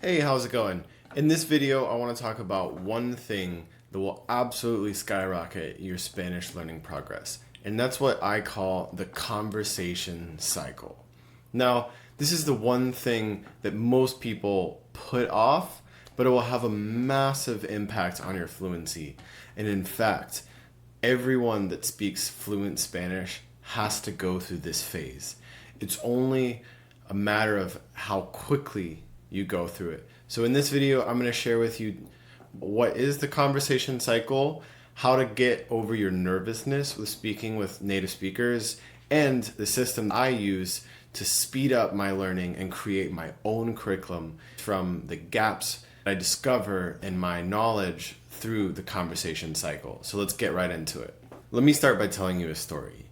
Hey, how's it going? In this video, I want to talk about one thing that will absolutely skyrocket your Spanish learning progress, and that's what I call the conversation cycle. Now, this is the one thing that most people put off, but it will have a massive impact on your fluency. And in fact, everyone that speaks fluent Spanish has to go through this phase. It's only a matter of how quickly you go through it. So in this video, I'm going to share with you what is the conversation cycle, how to get over your nervousness with speaking with native speakers, and the system I use to speed up my learning and create my own curriculum from the gaps I discover in my knowledge through the conversation cycle. So let's get right into it. Let me start by telling you a story.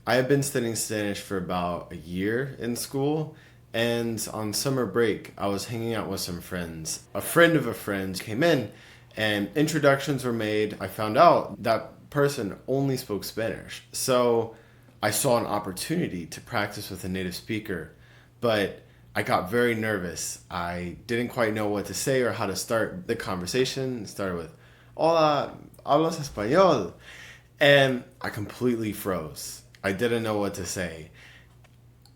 I have been studying Spanish for about a year in school, and on summer break, I was hanging out with some friends. A friend of a friend came in, and introductions were made. I found out that person only spoke Spanish. So I saw an opportunity to practice with a native speaker, but I got very nervous. I didn't quite know what to say or how to start the conversation. It started with, "Hola, hablas español?" And I completely froze. I didn't know what to say.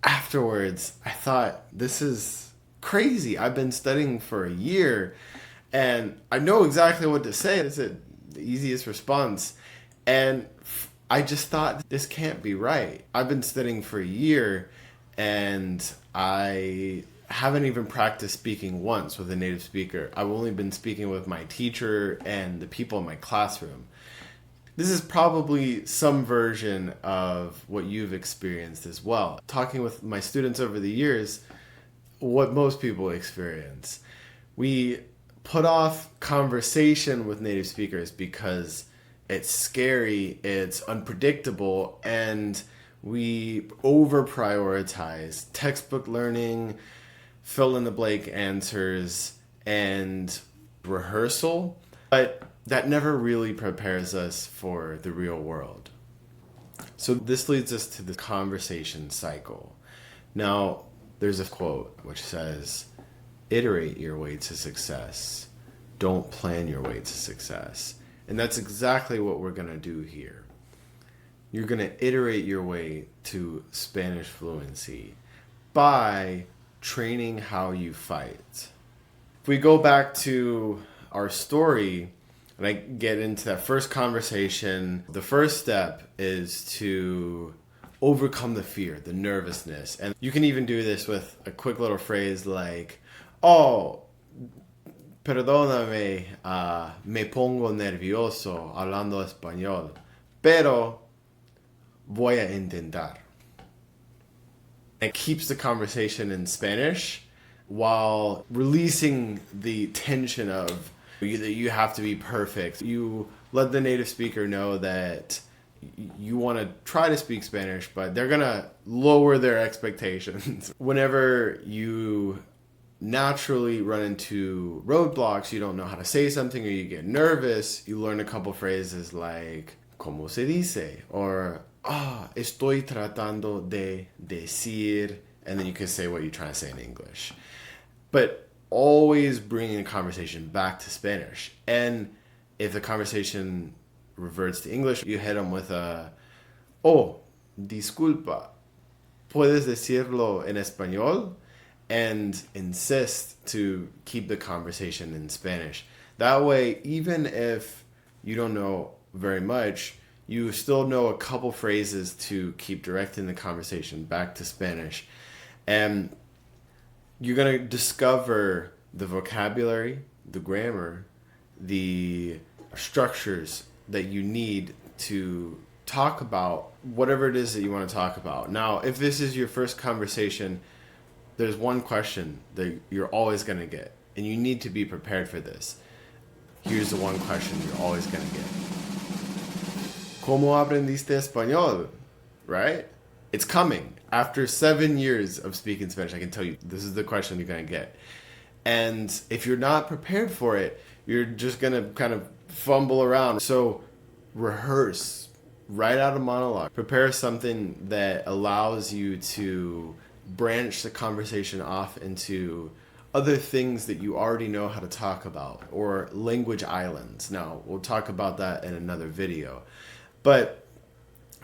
Afterwards, I thought, this is crazy. I've been studying for a year and I know exactly what to say. It's the easiest response. And I just thought, this can't be right. I've been studying for a year and I haven't even practiced speaking once with a native speaker. I've only been speaking with my teacher and the people in my classroom. This is probably some version of what you've experienced as well. Talking with my students over the years, what most people experience. We put off conversation with native speakers because it's scary, it's unpredictable, and we over prioritize textbook learning, fill in the blank answers, and rehearsal. But that never really prepares us for the real world. So this leads us to the conversation cycle. Now, there's a quote which says, "Iterate your way to success. Don't plan your way to success." And that's exactly what we're going to do here. You're going to iterate your way to Spanish fluency by training how you fight. If we go back to our story, and I get into that first conversation, the first step is to overcome the fear, the nervousness. And you can even do this with a quick little phrase like, "Oh, perdóname, me pongo nervioso hablando español, pero voy a intentar." It keeps the conversation in Spanish while releasing the tension of that you have to be perfect. You let the native speaker know that you want to try to speak Spanish, but they're going to lower their expectations. Whenever you naturally run into roadblocks, you don't know how to say something, or you get nervous, you learn a couple phrases like, "¿Cómo se dice?" or, "Estoy tratando de decir," and then you can say what you're trying to say in English. But always bringing the conversation back to Spanish. And if the conversation reverts to English, you hit them with a, "Oh, disculpa, ¿puedes decirlo en español?" and insist to keep the conversation in Spanish. That way, even if you don't know very much, you still know a couple phrases to keep directing the conversation back to Spanish. And you're going to discover the vocabulary, the grammar, the structures that you need to talk about whatever it is that you want to talk about. Now, if this is your first conversation, there's one question that you're always going to get, and you need to be prepared for this. Here's the one question you're always going to get. ¿Cómo aprendiste español? Right? It's coming. After 7 years of speaking Spanish, I can tell you this is the question you're going to get. And if you're not prepared for it, you're just going to kind of fumble around. So rehearse, write out a monologue, prepare something that allows you to branch the conversation off into other things that you already know how to talk about, or language islands. Now, we'll talk about that in another video. But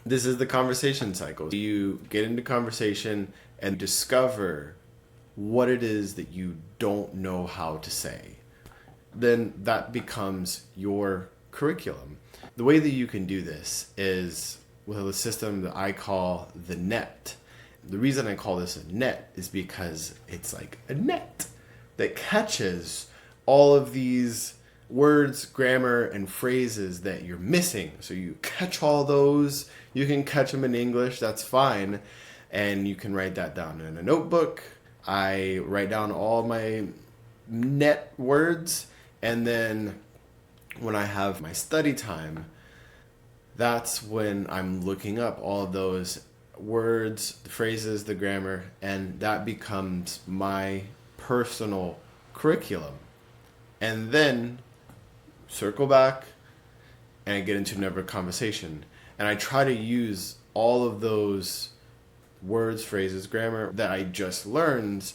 this is the conversation cycle. You get into conversation and discover what it is that you don't know how to say. Then that becomes your curriculum. The way that you can do this is with a system that I call the net. The reason I call this a net is because it's like a net that catches all of these words, grammar, and phrases that you're missing. So you catch all those. You can catch them in English, that's fine. And you can write that down in a notebook. I write down all my net words, and then when I have my study time, that's when I'm looking up all of those words, the phrases, the grammar, and that becomes my personal curriculum. And then circle back and I get into another conversation. And I try to use all of those words, phrases, grammar that I just learned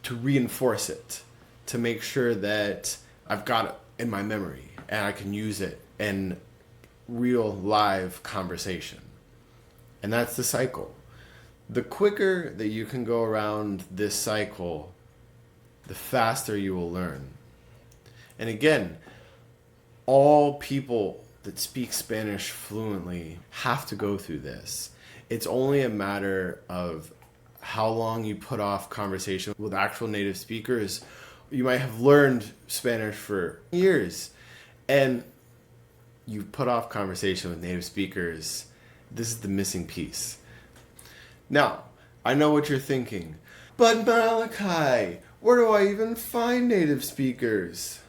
to reinforce it, to make sure that I've got it in my memory and I can use it in real live conversation. And that's the cycle. The quicker that you can go around this cycle, the faster you will learn. And again, all people that speak Spanish fluently have to go through this. It's only a matter of how long you put off conversation with actual native speakers. You might have learned Spanish for years and you put off conversation with native speakers. This is the missing piece. Now, I know what you're thinking, but Malachi, where do I even find native speakers?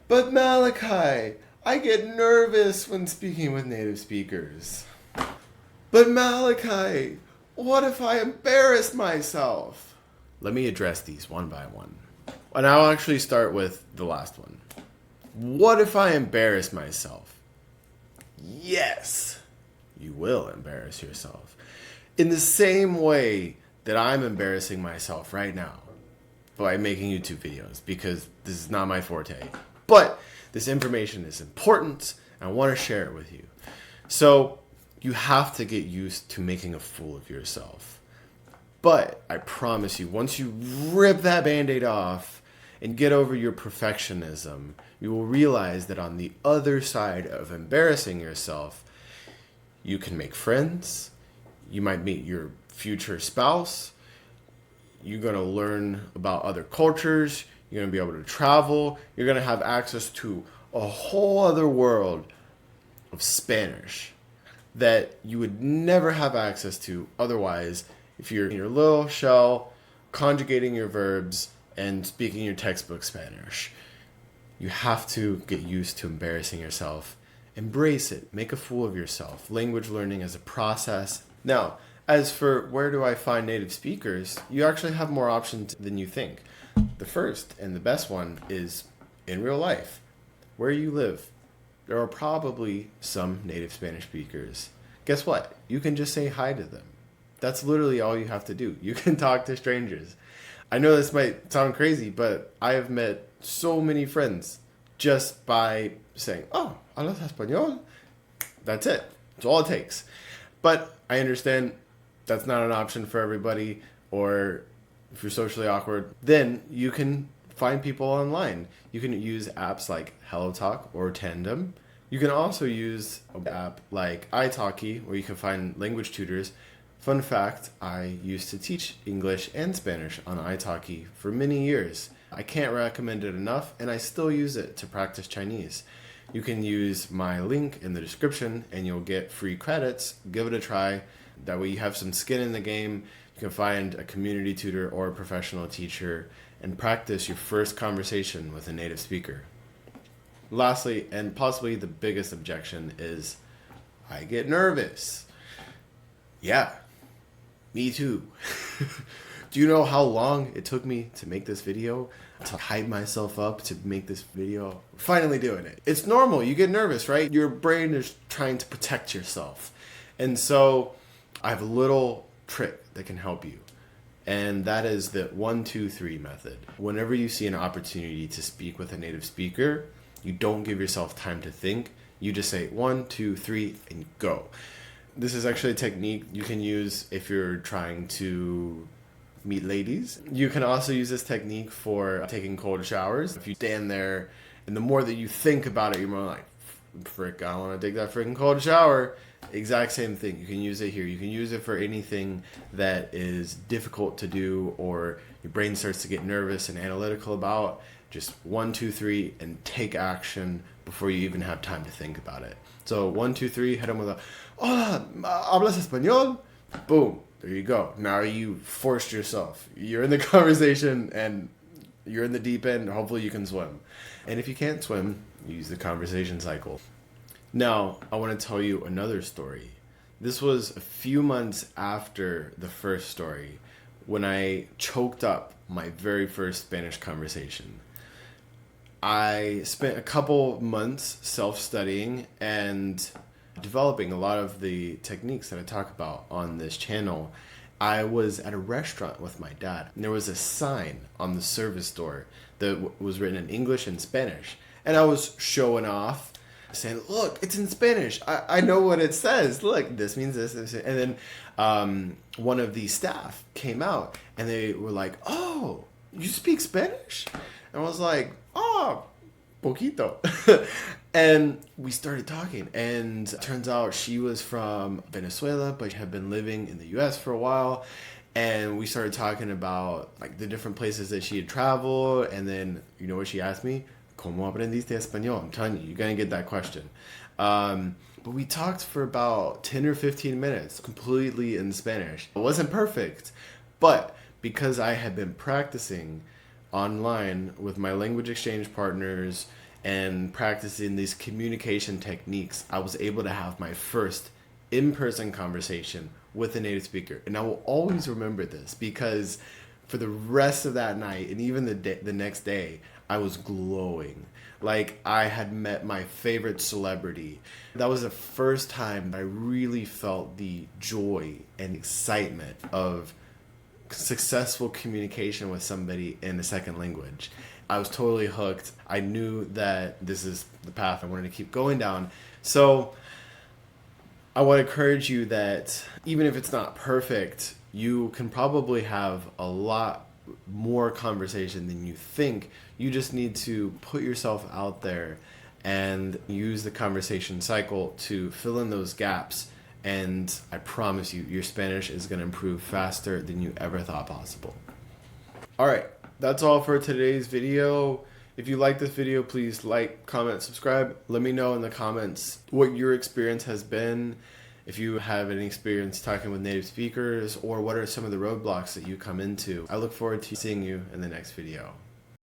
But Malachi, I get nervous when speaking with native speakers. But Malachi, what if I embarrass myself? Let me address these one by one. And I'll actually start with the last one. What if I embarrass myself? Yes, you will embarrass yourself. In the same way that I'm embarrassing myself right now by making YouTube videos, because this is not my forte. But this information is important and I want to share it with you. So you have to get used to making a fool of yourself. But I promise you, once you rip that Band-Aid off and get over your perfectionism, you will realize that on the other side of embarrassing yourself, you can make friends, you might meet your future spouse, you're going to learn about other cultures, you're going to be able to travel, you're going to have access to a whole other world of Spanish that you would never have access to otherwise if you're in your little shell, conjugating your verbs, and speaking your textbook Spanish. You have to get used to embarrassing yourself. Embrace it. Make a fool of yourself. Language learning is a process. Now, as for where do I find native speakers, you actually have more options than you think. The first and the best one is in real life. Where you live, there are probably some native Spanish speakers. Guess what? You can just say hi to them. That's literally all you have to do. You can talk to strangers. I know this might sound crazy, but I have met so many friends just by saying, oh, hablas español? That's it. That's all it takes. But I understand that's not an option for everybody, or if you're socially awkward, then you can find people online. You can use apps like HelloTalk or Tandem. You can also use an app like italki, where you can find language tutors. Fun fact, I used to teach English and Spanish on italki for many years. I can't recommend it enough, and I still use it to practice Chinese. You can use my link in the description and you'll get free credits. Give it a try. That way you have some skin in the game. You can find a community tutor or a professional teacher and practice your first conversation with a native speaker. Lastly, and possibly the biggest objection, is I get nervous. Yeah, me too. Do you know how long it took me to make this video? To hype myself up to make this video? Finally doing it. It's normal. You get nervous, right? Your brain is trying to protect yourself. And so I have a little trick that can help you. And that is the 1-2-3 method. Whenever you see an opportunity to speak with a native speaker, you don't give yourself time to think. You just say 1, 2, 3, and go. This is actually a technique you can use if you're trying to meet ladies. You can also use this technique for taking cold showers. If you stand there, and the more that you think about it, you're more like, frick, I want to take that freaking cold shower. Exact same thing. You can use it here. You can use it for anything that is difficult to do or your brain starts to get nervous and analytical about. Just 1, 2, 3, and take action before you even have time to think about it. So 1, 2, 3, hit them with a, hola, hablas español? Boom. There you go. Now you forced yourself. You're in the conversation and you're in the deep end. Hopefully you can swim. And if you can't swim, use the conversation cycle. Now, I want to tell you another story. This was a few months after the first story when I choked up my very first Spanish conversation. I spent a couple months self-studying and developing a lot of the techniques that I talk about on this channel. I was at a restaurant with my dad, and there was a sign on the service door that was written in English and Spanish. And I was showing off, saying, look, it's in Spanish. I know what it says. Look, this means this. And then one of the staff came out, and they were like, oh, you speak Spanish? And I was like, oh, poquito. And we started talking, and it turns out she was from Venezuela, but had been living in the U.S. for a while. And we started talking about like the different places that she had traveled. And then, you know what she asked me? ¿Cómo aprendiste español? I'm telling you, you're going to get that question. But we talked for about 10 or 15 minutes, completely in Spanish. It wasn't perfect, but because I had been practicing online with my language exchange partners and practicing these communication techniques, I was able to have my first in-person conversation with a native speaker. And I will always remember this because for the rest of that night and even the next day, I was glowing. Like I had met my favorite celebrity. That was the first time I really felt the joy and excitement of successful communication with somebody in a second language. I was totally hooked. I knew that this is the path I wanted to keep going down. So I want to encourage you that even if it's not perfect, you can probably have a lot more conversation than you think. You just need to put yourself out there and use the conversation cycle to fill in those gaps. And I promise you, your Spanish is going to improve faster than you ever thought possible. All right, that's all for today's video. If you like this video, please like, comment, subscribe. Let me know in the comments what your experience has been. If you have any experience talking with native speakers, or what are some of the roadblocks that you come into. I look forward to seeing you in the next video.